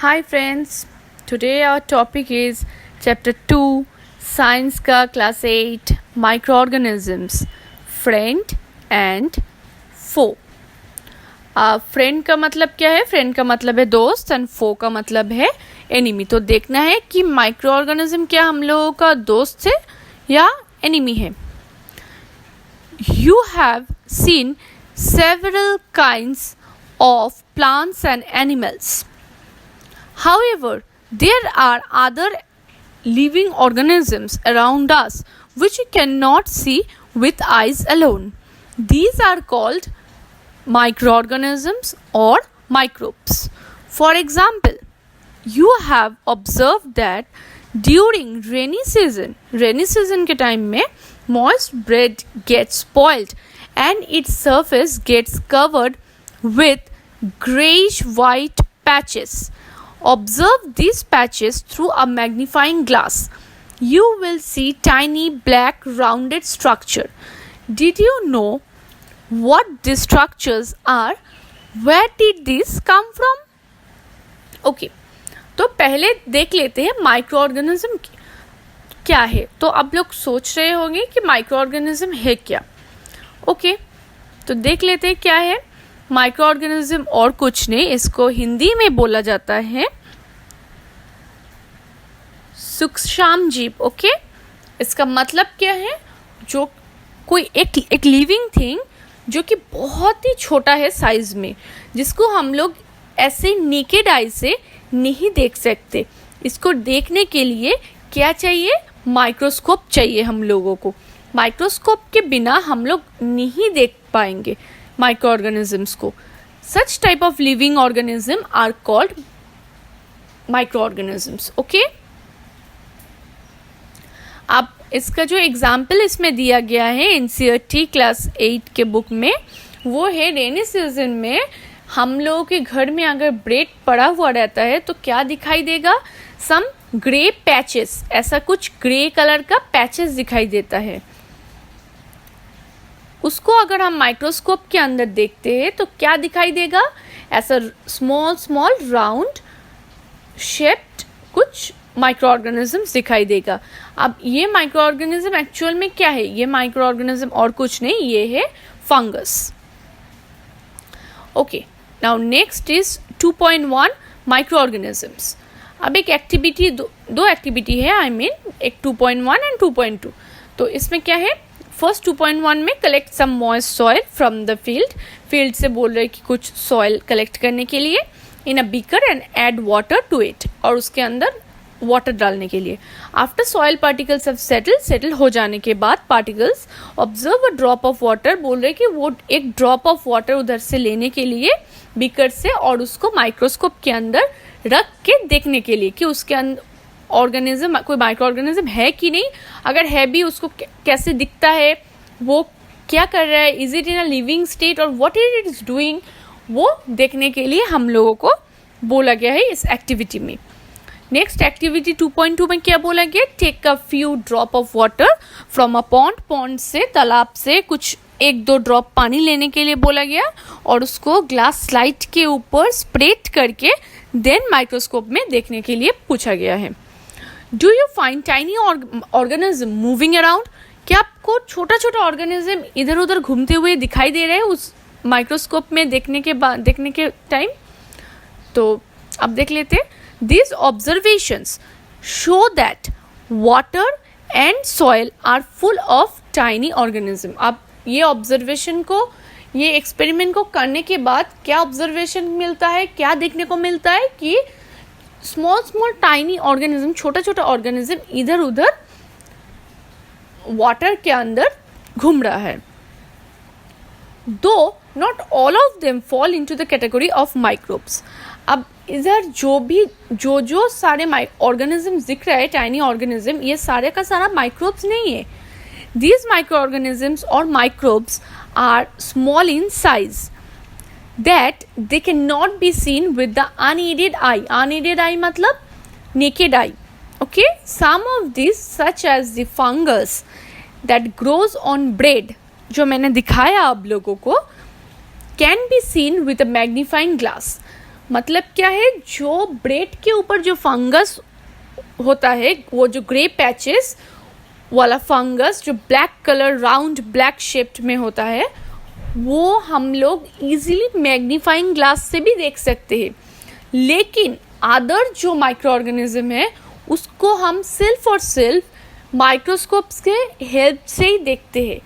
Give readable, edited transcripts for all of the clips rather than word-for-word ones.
Hi friends, today our topic is Chapter 2 Science का Class 8 Microorganisms Friend and Foe. Friend का मतलब क्या है? फ्रेंड का मतलब है दोस्त एंड फो का मतलब है एनिमी. तो देखना है कि माइक्रो ऑर्गेनिज्म क्या हम लोगों का दोस्त है या एनिमी है. You have seen several kinds of plants and animals. However, there are other living organisms around us which we cannot see with eyes alone. These are called microorganisms or microbes. For example, you have observed that during rainy season के time में moist bread gets spoiled and its surface gets covered with grayish white patches. Observe these patches through a magnifying glass. You will see tiny black rounded structure. Did you know what these structures are? Where did these come from? Okay, तो पहले देख लेते हैं micro organism क्या है. तो आप लोग सोच रहे होंगे कि माइक्रो ऑर्गेनिज्म है क्या. ओके, तो देख लेते हैं क्या है. माइक्रो ऑर्गेनिज्म और कुछ नहीं, इसको हिंदी में बोला जाता है सूक्ष्म जीव. ओके, इसका मतलब क्या है? जो कोई एक लिविंग थिंग जो कि बहुत ही छोटा है साइज में, जिसको हम लोग ऐसे नेकेड आई से नहीं देख सकते. इसको देखने के लिए क्या चाहिए? माइक्रोस्कोप चाहिए हम लोगों को. माइक्रोस्कोप के बिना हम लोग नहीं देख पाएंगे माइक्रो ऑर्गेनिजम्स को. Such type of living organism are called micro organisms. Okay, अब इसका जो एग्जाम्पल इसमें दिया गया है एनसीईआरटी क्लास 8 के बुक में, वो है रेनी सीजन में हम लोगों के घर में अगर ब्रेड पड़ा हुआ रहता है तो क्या दिखाई देगा? सम ग्रे पैचेस, ऐसा कुछ ग्रे कलर का पैचेस दिखाई देता है. उसको अगर हम माइक्रोस्कोप के अंदर देखते हैं तो क्या दिखाई देगा? ऐसा स्मॉल राउंड शेप्ड कुछ माइक्रो ऑर्गेनिज्म्स दिखाई देगा. अब ये माइक्रो ऑर्गेनिज्म एक्चुअल में क्या है? ये माइक्रो ऑर्गेनिज्म और कुछ नहीं, ये है fungus. Okay, now next is 2.1 micro organisms. अब एक एक्टिविटी, दो एक्टिविटी है, आई मीन एक 2.1 एंड 2.2. तो इसमें क्या है? फर्स्ट 2.1 में collect some moist soil from the field से बोल रहे कि कुछ सॉइल कलेक्ट करने के लिए in a beaker and add water to it, और उसके अंदर वाटर डालने के लिए. After soil particles have settle हो जाने के बाद particles observe a drop of water. बोल रहे कि वो एक ड्रॉप ऑफ वाटर उधर से लेने के लिए बीकर से, और उसको माइक्रोस्कोप के अंदर रख के देखने के लिए कि उसके अंदर ऑर्गेनिज्म, कोई माइक्रो ऑर्गेनिज्म है कि नहीं. अगर है भी, उसको कैसे दिखता है, वो क्या कर रहा है, is it in a living state और व्हाट इट इज डूइंग, वो देखने के लिए हम लोगों को बोला गया है इस एक्टिविटी में. नेक्स्ट एक्टिविटी 2.2 में क्या बोला गया? Take a few drop of water from a pond से, तालाब से कुछ 1-2 ड्रॉप पानी लेने के लिए बोला गया, और उसको ग्लास स्लाइड के ऊपर स्प्रेड करके देन माइक्रोस्कोप में देखने के लिए पूछा गया है. Do you find tiny organism moving around? क्या आपको छोटा छोटा ऑर्गेनिज्म इधर उधर घूमते हुए दिखाई दे रहे हैं उस माइक्रोस्कोप में देखने के टाइम? तो अब देख लेते हैं. These observations show that water and soil are full of tiny organisms. अब ये ऑब्जर्वेशन को, ये एक्सपेरिमेंट को करने के बाद क्या ऑब्जर्वेशन मिलता है, क्या देखने को मिलता है कि स्मॉल टाइनी ऑर्गेनिज्म, छोटा छोटा ऑर्गेनिज्म इधर उधर वाटर के अंदर घूम रहा है. Though not all of them fall into the category of microbes. अब इधर जो सारे ऑर्गेनिज्म दिख रहा है, टाइनी ऑर्गेनिज्म, ये सारे का सारा माइक्रोब्स नहीं है. These microorganisms or microbes are small in size that they cannot be seen with the unaided eye. Unaided eye मतलब naked eye. Okay, some of these such as the fungus that grows on bread, जो मैंने दिखाया आप लोगों को, can be seen with a magnifying glass. मतलब क्या है, जो ब्रेड के ऊपर जो फंगस होता है, वो जो ग्रे पैचेस वाला फंगस जो black colour round black shaped में होता है, वो हम लोग इजीली मैग्नीफाइंग ग्लास से भी देख सकते हैं। लेकिन अदर जो माइक्रो ऑर्गेनिज्म है उसको हम सिर्फ और सिर्फ माइक्रोस्कोप्स के हेल्प से ही देखते हैं,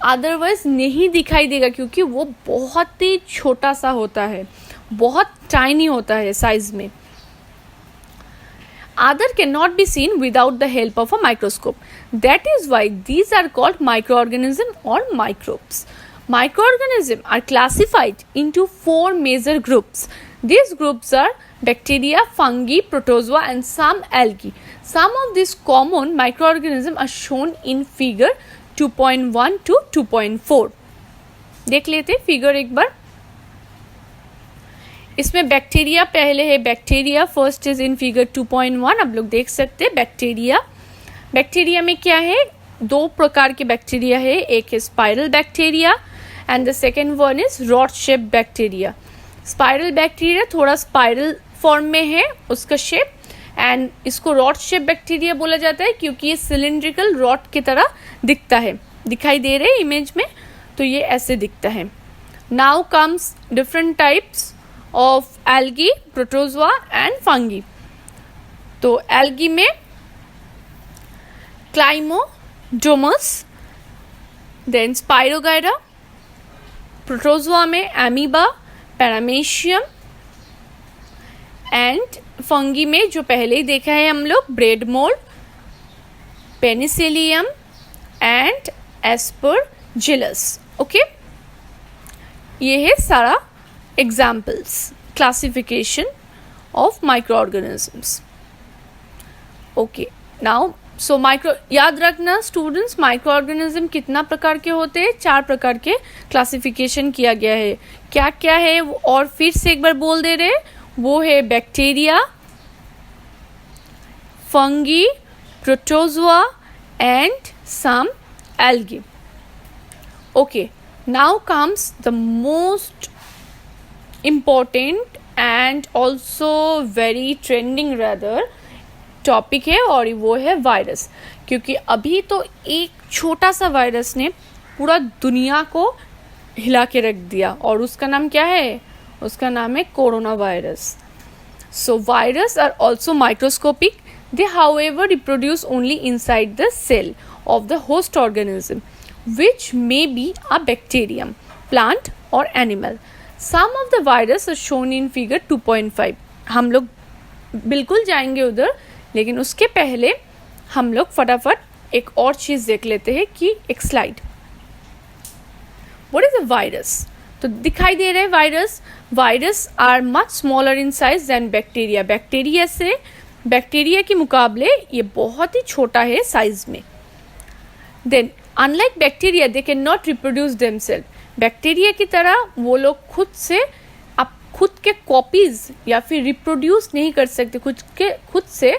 अदरवाइज नहीं दिखाई देगा, क्योंकि वो बहुत ही छोटा सा होता है, बहुत टाइनी होता है साइज में। Other cannot be seen without the help of a microscope. That is why these are called microorganisms or microbes. Microorganisms are classified into 4 major groups. These groups are bacteria, fungi, protozoa and some algae. Some of these common microorganisms are shown in figure 2.1 to 2.4. देख लेते figure एक बार। इसमें bacteria पहले है, bacteria first is in figure 2.1। आप लोग देख सकते हैं बैक्टीरिया में क्या है, 2 प्रकार के बैक्टीरिया है, एक है spiral bacteria and the second one is rod shape bacteria. Spiral bacteria थोड़ा स्पाइरल फॉर्म में है उसका शेप, एंड इसको रॉड शेप बैक्टीरिया बोला जाता है क्योंकि ये सिलिंड्रिकल रॉड की तरह दिखता है, दिखाई दे रहे इमेज में, तो ये ऐसे दिखता है। Now comes different types of algae, protozoa and fungi. तो algae में Climodomus, then Spirogyra, protozoa में amoeba, paramecium and fungi में जो पहले ही देखा है हम लोग bread mold, penicillium and aspergillus. Okay, ये है सारा examples classification of microorganisms. Okay, now so याद रखना स्टूडेंट्स, माइक्रोऑर्गेनिज्म कितना प्रकार के होते हैं, 4 प्रकार के क्लासिफिकेशन किया गया है। क्या क्या है और फिर से एक बार बोल दे रहे, वो है bacteria, fungi, protozoa and some algae. Okay, now comes the most important and also very trending rather topic है, और वो है वायरस। क्योंकि अभी तो एक छोटा सा वायरस ने पूरा दुनिया को हिला के रख दिया, और उसका नाम क्या है, उसका नाम है corona virus. So virus are also microscopic, they however reproduce only inside the cell of the host organism, which may be a bacterium, plant or animal. Some of the virus are shown in figure 2.5. हम लोग बिल्कुल जाएंगे उधर, लेकिन उसके पहले हम लोग फटाफट एक और चीज़ देख लेते हैं कि एक slide. What is a virus? तो दिखाई दे रहे virus are much smaller in size than bacteria. Bacteria के मुकाबले ये बहुत ही छोटा है साइज में। Then unlike bacteria they can not reproduce themselves. Bacteria की तरह वो लोग खुद के कॉपीज या फिर रिप्रोड्यूस नहीं कर सकते, खुद से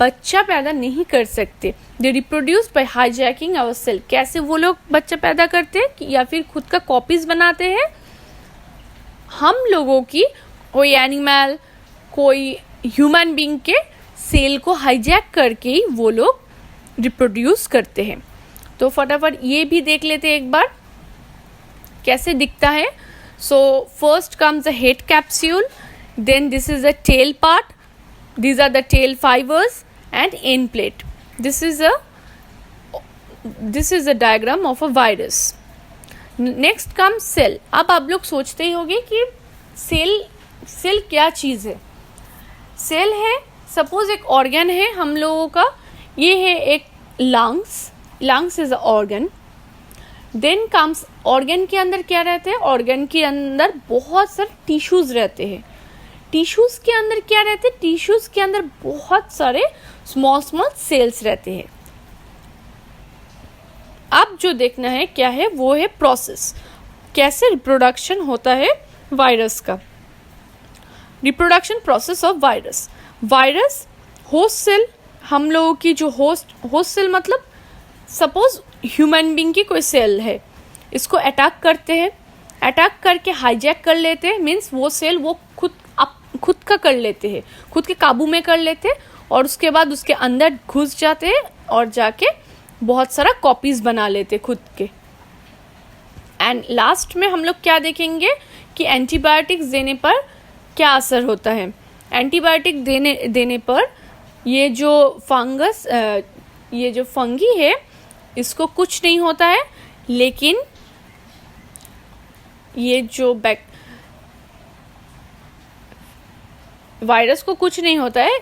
बच्चा पैदा नहीं कर सकते। They reproduce by hijacking our cell. कैसे वो लोग बच्चा पैदा करते हैं या फिर खुद का कॉपीज बनाते हैं, हम लोगों की कोई एनिमल, कोई ह्यूमन बीइंग के सेल को हाईजैक करके ही वो लोग रिप्रोड्यूस करते हैं। तो फटाफट ये भी देख लेते हैं एक बार कैसे दिखता है। So first comes the head capsule, then this is the tail part, these are the tail fibers and end plate. This is a diagram of a virus. Next comes cell. अब आप लोग सोचते ही होंगे कि सेल क्या चीज़ है। Cell है, suppose एक ऑर्गन है हम लोगों का, ये है एक lungs is a organ. Then comes organ के अंदर क्या रहते हैं, ऑर्गन के अंदर बहुत सारे टिश्यूज रहते हैं। टिश्यूज के अंदर क्या रहते हैं, टिश्यूज के अंदर बहुत सारे स्मॉल सेल्स रहते हैं। अब जो देखना है क्या है, वो है प्रोसेस, कैसे रिप्रोडक्शन होता है वायरस का। Reproduction process of virus host cell, हम लोगों की जो होस्ट सेल मतलब सपोज ह्यूमन बीइंग की कोई सेल है, इसको अटैक करते हैं, अटैक करके हाईजैक कर लेते हैं। मीन्स वो सेल वो खुद खुद का कर लेते हैं, खुद के काबू में कर लेते हैं और उसके बाद उसके अंदर घुस जाते हैं और जाके बहुत सारा कॉपीज़ बना लेते हैं खुद के। एंड लास्ट में हम लोग क्या देखेंगे कि एंटीबायोटिक्स देने पर क्या असर होता है। एंटीबायोटिक देने पर ये जो फंगी है इसको कुछ नहीं होता है, लेकिन ये जो वायरस को कुछ नहीं होता है,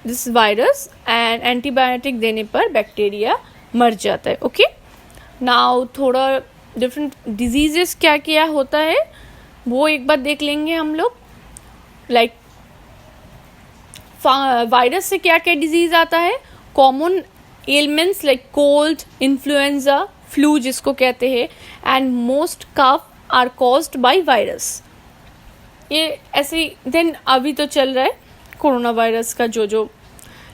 दिस वायरस, एंड एंटीबायोटिक देने पर बैक्टीरिया मर जाता है। ओके, नाउ थोड़ा डिफरेंट डिजीजेस क्या क्या होता है वो एक बार देख लेंगे हम लोग। लाइक वायरस से क्या क्या डिजीज आता है, common elements like cold, influenza, flu जिसको कहते हैं, and most cough are caused by virus. ये ऐसे देन अभी तो चल रहा है कोरोना वायरस का जो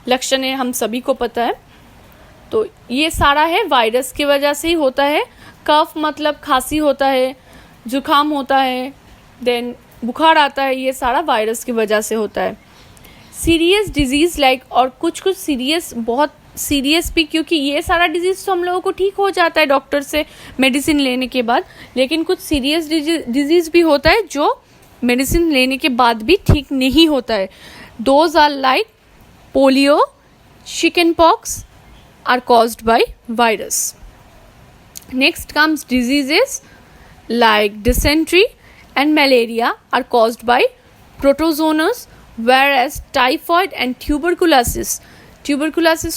लक्षण है हम सभी को पता है, तो ये सारा है वायरस की वजह से ही होता है। कफ मतलब खांसी होता है, जुकाम होता है, देन बुखार आता है, ये सारा वायरस की वजह से होता है। सीरियस डिजीज़ लाइक, और कुछ सीरियस, बहुत सीरियस भी, क्योंकि ये सारा डिजीज़ तो हम लोगों को ठीक हो जाता है डॉक्टर से मेडिसिन लेने के बाद, लेकिन कुछ सीरियस डिजीज़ भी होता है जो मेडिसिन लेने के बाद भी ठीक नहीं होता है। Those are like polio, chicken pox are caused by virus. Next comes diseases like dysentery and malaria are caused by protozoans, whereas typhoid and tuberculosis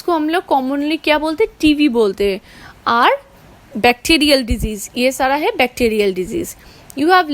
को हम लोग commonly क्या बोलते हैं, TB बोलते हैं, are bacterial disease। ये सारा है bacterial disease। You have